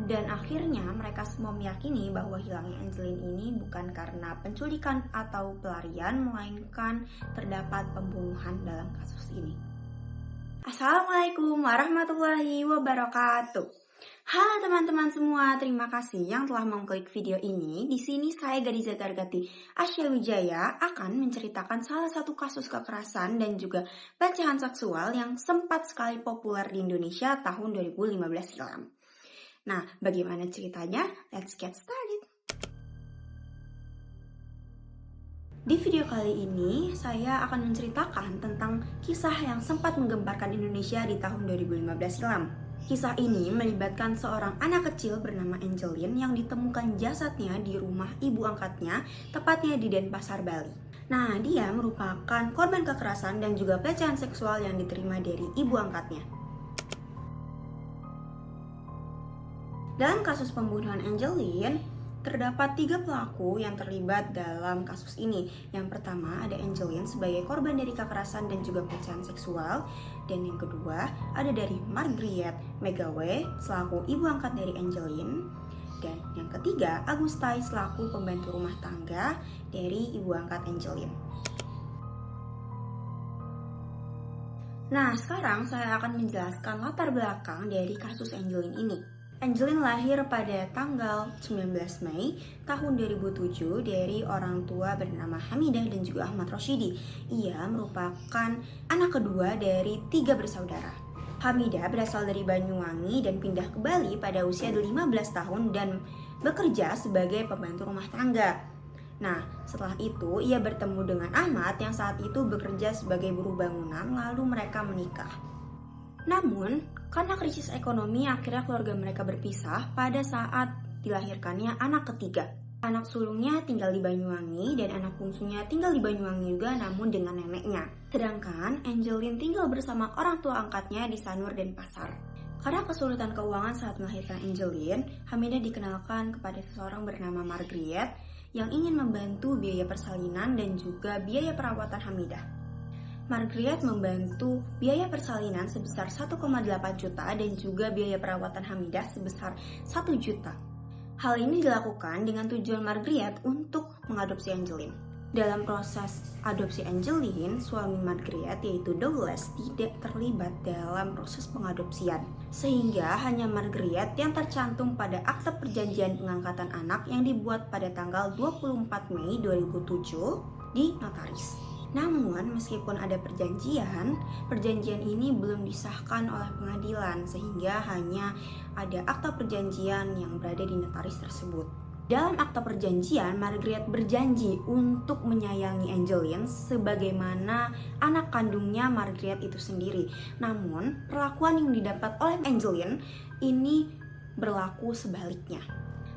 Dan akhirnya mereka semua meyakini bahwa hilangnya Angeline ini bukan karena penculikan atau pelarian, melainkan terdapat pembunuhan dalam kasus ini. Assalamualaikum warahmatullahi wabarakatuh. Halo teman-teman semua, terima kasih yang telah mengklik video ini. Di sini saya Gadiza Gargati Asya Wijaya akan menceritakan salah satu kasus kekerasan dan juga pelecehan seksual yang sempat sekali populer di Indonesia tahun 2015 silam. Nah, bagaimana ceritanya? Let's get started. Di video kali ini, saya akan menceritakan tentang kisah yang sempat menggemparkan Indonesia di tahun 2015 silam. Kisah ini melibatkan seorang anak kecil bernama Angeline yang ditemukan jasadnya di rumah ibu angkatnya, tepatnya di Denpasar, Bali. Nah, dia merupakan korban kekerasan dan juga pelecehan seksual yang diterima dari ibu angkatnya. Dalam kasus pembunuhan Angeline, terdapat 3 pelaku yang terlibat dalam kasus ini. Yang pertama ada Angeline sebagai korban dari kekerasan dan juga pelecehan seksual. Dan yang kedua ada dari Margriet Megawe selaku ibu angkat dari Angeline. Dan yang ketiga Agustai selaku pembantu rumah tangga dari ibu angkat Angeline. Nah, sekarang saya akan menjelaskan latar belakang dari kasus Angeline ini. Angeline lahir pada tanggal 19 Mei tahun 2007 dari orang tua bernama Hamidah dan juga Ahmad Rosyidi. Ia merupakan anak kedua dari 3 bersaudara. Hamidah berasal dari Banyuwangi dan pindah ke Bali pada usia 15 tahun dan bekerja sebagai pembantu rumah tangga. Nah, setelah itu ia bertemu dengan Ahmad yang saat itu bekerja sebagai buruh bangunan, lalu mereka menikah. Namun, karena krisis ekonomi, akhirnya keluarga mereka berpisah pada saat dilahirkannya anak ketiga. Anak sulungnya tinggal di Banyuwangi dan anak bungsunya tinggal di Banyuwangi juga, namun dengan neneknya. Sedangkan Angeline tinggal bersama orang tua angkatnya di Sanur Denpasar. Karena kesulitan keuangan saat melahirkan Angeline, Hamidah dikenalkan kepada seseorang bernama Margriet yang ingin membantu biaya persalinan dan juga biaya perawatan Hamidah. Margriet membantu biaya persalinan sebesar 1,8 juta dan juga biaya perawatan Hamidah sebesar 1 juta. Hal ini dilakukan dengan tujuan Margriet untuk mengadopsi Angeline. Dalam proses adopsi Angeline, suami Margriet yaitu Douglas tidak terlibat dalam proses pengadopsian. Sehingga hanya Margriet yang tercantum pada akte perjanjian pengangkatan anak yang dibuat pada tanggal 24 Mei 2007 di notaris. Namun, meskipun ada perjanjian ini belum disahkan oleh pengadilan sehingga hanya ada akta perjanjian yang berada di notaris tersebut. Dalam akta perjanjian, Margriet berjanji untuk menyayangi Angeline sebagaimana anak kandungnya Margriet itu sendiri. Namun, perlakuan yang didapat oleh Angeline ini berlaku sebaliknya.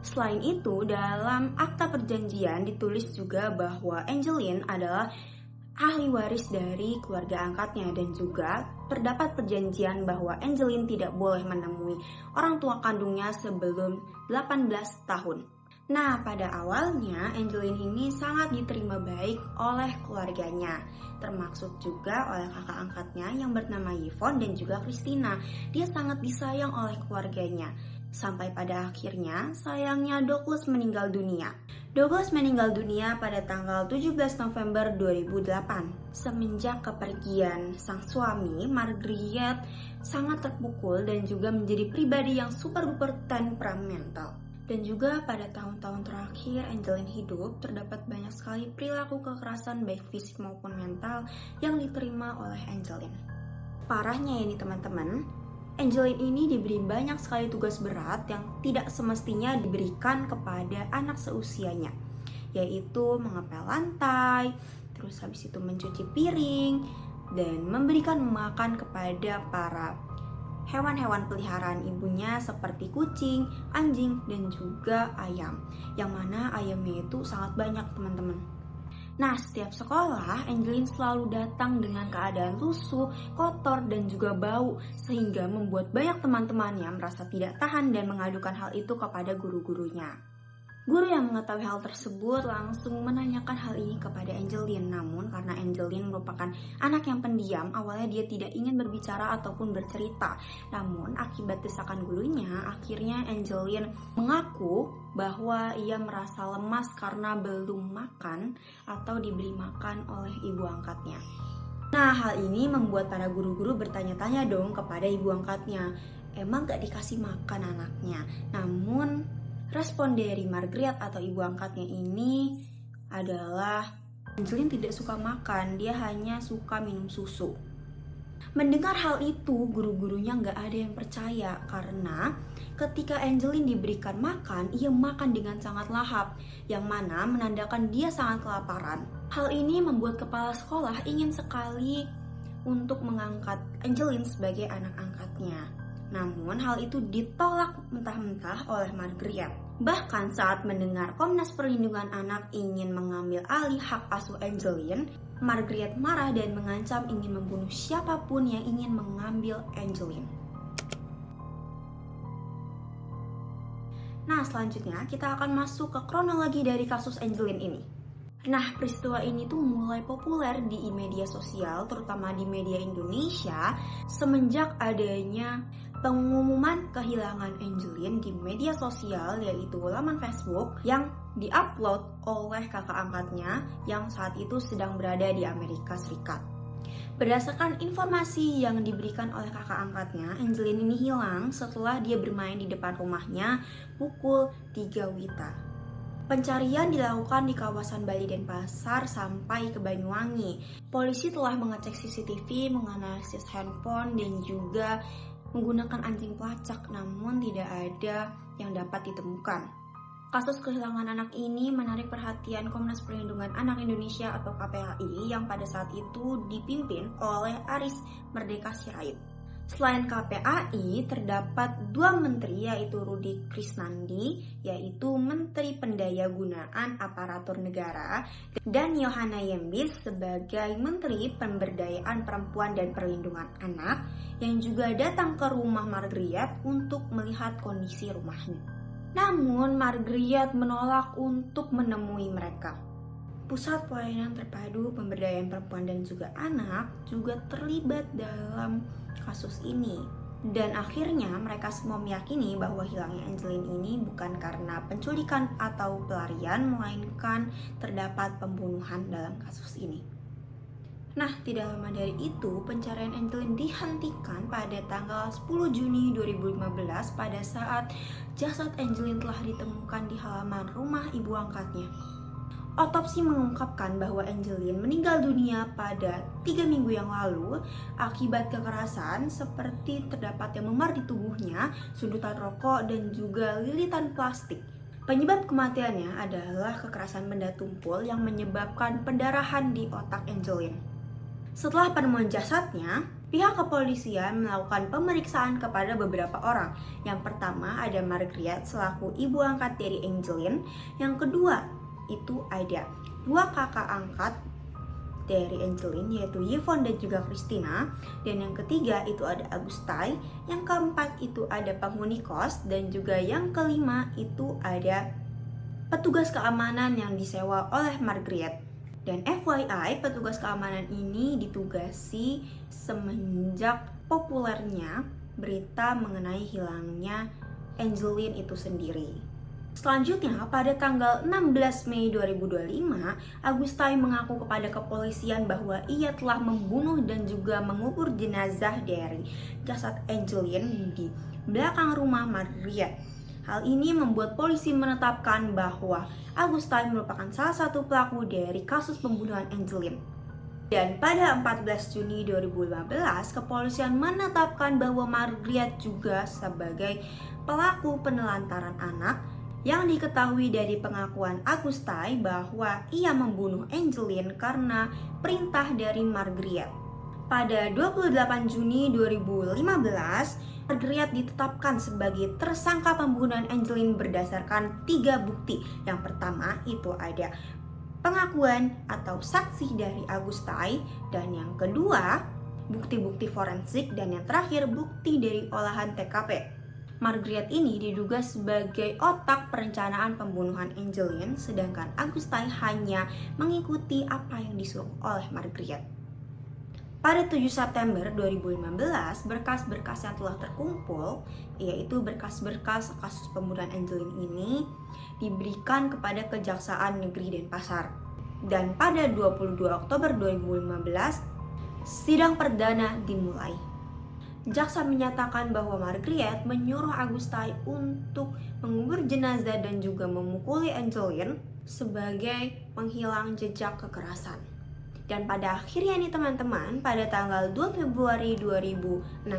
Selain itu, dalam akta perjanjian ditulis juga bahwa Angeline adalah ahli waris dari keluarga angkatnya dan juga terdapat perjanjian bahwa Angeline tidak boleh menemui orang tua kandungnya sebelum 18 tahun. Nah, pada awalnya Angeline ini sangat diterima baik oleh keluarganya, termasuk juga oleh kakak angkatnya yang bernama Yvonne dan juga Christina. Dia sangat disayang oleh keluarganya. Sampai pada akhirnya, sayangnya Douglas meninggal dunia. Douglas meninggal dunia pada tanggal 17 November 2008. Semenjak kepergian sang suami, Margriet sangat terpukul dan juga menjadi pribadi yang super-duper temperamental. Dan juga pada tahun-tahun terakhir Angeline hidup, terdapat banyak sekali perilaku kekerasan baik fisik maupun mental yang diterima oleh Angeline. Parahnya ini teman-teman, Angeline ini diberi banyak sekali tugas berat yang tidak semestinya diberikan kepada anak seusianya, yaitu mengepel lantai, terus habis itu mencuci piring, dan memberikan makan kepada para hewan-hewan peliharaan ibunya seperti kucing, anjing, dan juga ayam. Yang mana ayamnya itu sangat banyak teman-teman. Nah, setiap sekolah, Angeline selalu datang dengan keadaan lusuh, kotor, dan juga bau, sehingga membuat banyak teman-temannya merasa tidak tahan dan mengadukan hal itu kepada guru-gurunya. Guru yang mengetahui hal tersebut langsung menanyakan hal ini kepada Angeline. Namun karena Angeline merupakan anak yang pendiam, awalnya dia tidak ingin berbicara ataupun bercerita. Namun akibat desakan gurunya, akhirnya Angeline mengaku bahwa ia merasa lemas karena belum makan atau diberi makan oleh ibu angkatnya. Nah, hal ini membuat para guru-guru bertanya-tanya dong kepada ibu angkatnya, emang gak dikasih makan anaknya? Namun respon dari Margaret atau ibu angkatnya ini adalah Angeline tidak suka makan, dia hanya suka minum susu. Mendengar hal itu, guru-gurunya nggak ada yang percaya karena ketika Angeline diberikan makan, ia makan dengan sangat lahap, yang mana menandakan dia sangat kelaparan. Hal ini membuat kepala sekolah ingin sekali untuk mengangkat Angeline sebagai anak angkatnya. Namun hal itu ditolak mentah-mentah oleh Margaret. Bahkan saat mendengar Komnas Perlindungan Anak ingin mengambil alih hak asuh Angeline, Margaret marah dan mengancam ingin membunuh siapapun yang ingin mengambil Angeline. Nah, selanjutnya kita akan masuk ke kronologi dari kasus Angeline ini. Nah, peristiwa ini tuh mulai populer di media sosial, terutama di media Indonesia, semenjak adanya pengumuman kehilangan Angeline di media sosial, yaitu laman Facebook yang diupload oleh kakak angkatnya yang saat itu sedang berada di Amerika Serikat. Berdasarkan informasi yang diberikan oleh kakak angkatnya, Angeline ini hilang setelah dia bermain di depan rumahnya pukul 3 WITA. Pencarian dilakukan di kawasan Bali Denpasar sampai ke Banyuwangi. Polisi telah mengecek CCTV, menganalisis handphone, dan juga menggunakan anjing pelacak, namun tidak ada yang dapat ditemukan. Kasus kehilangan anak ini menarik perhatian Komnas Perlindungan Anak Indonesia atau KPAI yang pada saat itu dipimpin oleh Aris Merdeka Sirait. Selain KPAI, terdapat dua menteri yaitu Rudi Krisnandi, yaitu Menteri Pendayagunaan Aparatur Negara, dan Yohana Yembis sebagai Menteri Pemberdayaan Perempuan dan Perlindungan Anak yang juga datang ke rumah Margaret untuk melihat kondisi rumahnya. Namun Margaret menolak untuk menemui mereka. Pusat Pelayanan Terpadu Pemberdayaan Perempuan dan juga Anak juga terlibat dalam kasus ini. Dan akhirnya mereka semua meyakini bahwa hilangnya Angeline ini bukan karena penculikan atau pelarian, melainkan terdapat pembunuhan dalam kasus ini. Nah, tidak lama dari itu, pencarian Angeline dihentikan pada tanggal 10 Juni 2015 pada saat jasad Angeline telah ditemukan di halaman rumah ibu angkatnya. Otopsi mengungkapkan bahwa Angeline meninggal dunia pada 3 minggu yang lalu akibat kekerasan seperti terdapatnya memar di tubuhnya, sundutan rokok, dan juga lilitan plastik. Penyebab kematiannya adalah kekerasan benda tumpul yang menyebabkan pendarahan di otak Angeline. Setelah penemuan jasadnya, pihak kepolisian melakukan pemeriksaan kepada beberapa orang. Yang pertama ada Margaret selaku ibu angkat dari Angeline. Yang kedua itu ada dua kakak angkat dari Angeline yaitu Yvonne dan juga Christina. Dan yang ketiga itu ada Agustai. Yang keempat itu ada penghuni kos. Dan juga yang kelima itu ada petugas keamanan yang disewa oleh Margaret. Dan FYI, petugas keamanan ini ditugasi semenjak populernya berita mengenai hilangnya Angeline itu sendiri. Selanjutnya, pada tanggal 16 Mei 2025, Agustai mengaku kepada kepolisian bahwa ia telah membunuh dan juga mengubur jenazah dari jasad Angeline di belakang rumah Margaret. Hal ini membuat polisi menetapkan bahwa Agustai merupakan salah satu pelaku dari kasus pembunuhan Angeline. Dan pada 14 Juni 2015, kepolisian menetapkan bahwa Margaret juga sebagai pelaku penelantaran anak yang diketahui dari pengakuan Agustai bahwa ia membunuh Angeline karena perintah dari Margaret. Pada 28 Juni 2015, Margaret ditetapkan sebagai tersangka pembunuhan Angeline berdasarkan 3 bukti. Yang pertama itu ada pengakuan atau saksi dari Agustai, dan yang kedua bukti-bukti forensik, dan yang terakhir bukti dari olahan TKP. Margaret ini diduga sebagai otak perencanaan pembunuhan Angeline, sedangkan Augustai hanya mengikuti apa yang disuruh oleh Margaret. Pada 7 September 2015, berkas-berkas yang telah terkumpul, yaitu berkas-berkas kasus pembunuhan Angeline ini, diberikan kepada Kejaksaan Negeri Denpasar. Dan pada 22 Oktober 2015, sidang perdana dimulai. Jaksa menyatakan bahwa Margaret menyuruh Augustai untuk mengubur jenazah dan juga memukuli Angeline sebagai penghilang jejak kekerasan. Dan pada akhirnya nih teman-teman, pada tanggal 2 Februari 2016,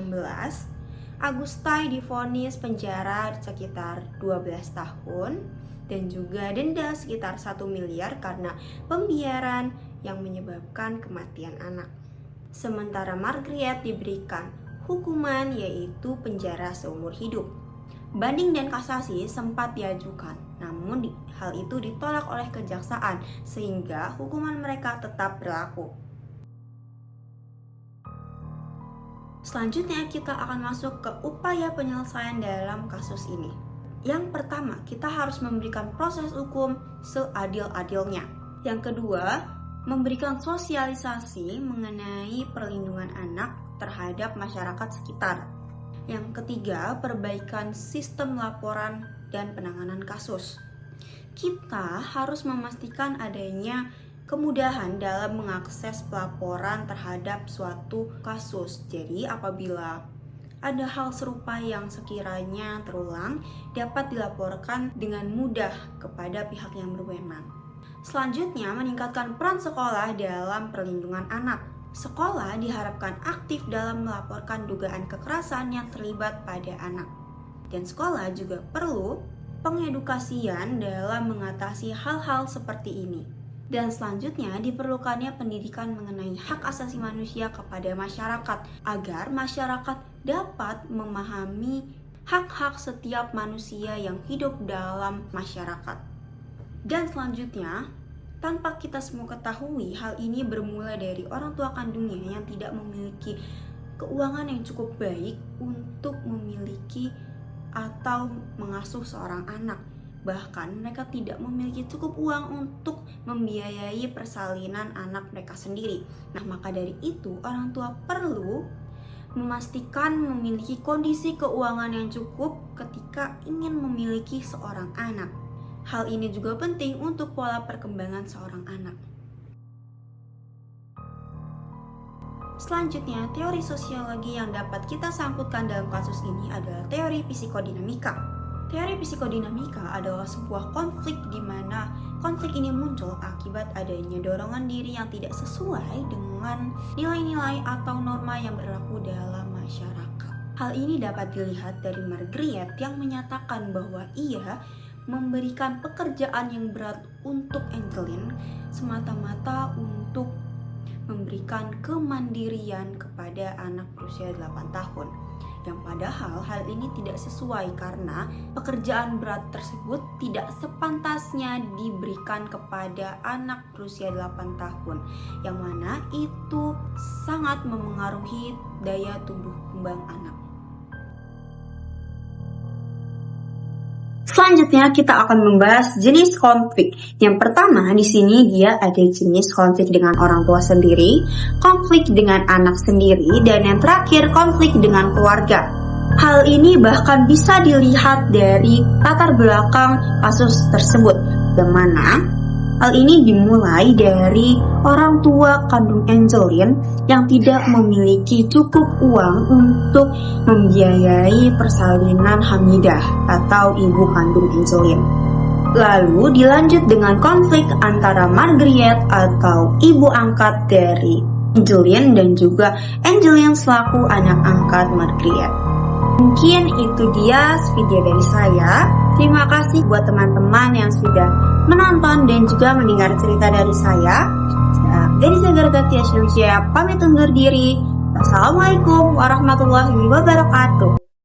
Augustai divonis penjara sekitar 12 tahun dan juga denda sekitar 1 miliar karena pembiaran yang menyebabkan kematian anak. Sementara Margaret diberikan hukuman yaitu penjara seumur hidup. Banding dan kasasi sempat diajukan, namun hal itu ditolak oleh kejaksaan sehingga hukuman mereka tetap berlaku. Selanjutnya kita akan masuk ke upaya penyelesaian dalam kasus ini. Yang pertama, kita harus memberikan proses hukum seadil-adilnya. Yang kedua, memberikan sosialisasi mengenai perlindungan anak terhadap masyarakat sekitar. Yang ketiga, perbaikan sistem laporan dan penanganan kasus. Kita harus memastikan adanya kemudahan dalam mengakses pelaporan terhadap suatu kasus. Jadi, apabila ada hal serupa yang sekiranya terulang, dapat dilaporkan dengan mudah kepada pihak yang berwenang. Selanjutnya, meningkatkan peran sekolah dalam perlindungan anak. Sekolah diharapkan aktif dalam melaporkan dugaan kekerasan yang terlibat pada anak. Dan sekolah juga perlu pengedukasian dalam mengatasi hal-hal seperti ini. Dan selanjutnya diperlukannya pendidikan mengenai hak asasi manusia kepada masyarakat agar masyarakat dapat memahami hak-hak setiap manusia yang hidup dalam masyarakat. Dan selanjutnya, tanpa kita semua ketahui, hal ini bermula dari orang tua kandungnya yang tidak memiliki keuangan yang cukup baik untuk memiliki atau mengasuh seorang anak. Bahkan mereka tidak memiliki cukup uang untuk membiayai persalinan anak mereka sendiri. Nah, maka dari itu orang tua perlu memastikan memiliki kondisi keuangan yang cukup ketika ingin memiliki seorang anak. Hal ini juga penting untuk pola perkembangan seorang anak. Selanjutnya, teori sosiologi yang dapat kita sangkutkan dalam kasus ini adalah teori psikodinamika. Teori psikodinamika adalah sebuah konflik di mana konflik ini muncul akibat adanya dorongan diri yang tidak sesuai dengan nilai-nilai atau norma yang berlaku dalam masyarakat. Hal ini dapat dilihat dari Margaret yang menyatakan bahwa ia memberikan pekerjaan yang berat untuk Angeline semata-mata untuk memberikan kemandirian kepada anak berusia 8 tahun. Yang padahal hal ini tidak sesuai karena pekerjaan berat tersebut tidak sepantasnya diberikan kepada anak berusia 8 tahun, yang mana itu sangat memengaruhi daya tumbuh kembang anak. Selanjutnya kita akan membahas jenis konflik. Yang pertama di sini dia ada jenis konflik dengan orang tua sendiri, konflik dengan anak sendiri, dan yang terakhir konflik dengan keluarga. Hal ini bahkan bisa dilihat dari latar belakang kasus tersebut, di mana hal ini dimulai dari orang tua kandung Angeline yang tidak memiliki cukup uang untuk membiayai persalinan Hamidah atau ibu kandung Angeline. Lalu dilanjut dengan konflik antara Margaret atau ibu angkat dari Angeline dan juga Angeline selaku anak angkat Margaret. Mungkin itu dia video dari saya. Terima kasih buat teman-teman yang sudah menonton dan juga mendengar cerita dari saya. Gadis Agargatia Syamsiah pamit undur diri. Wassalamualaikum warahmatullahi wabarakatuh.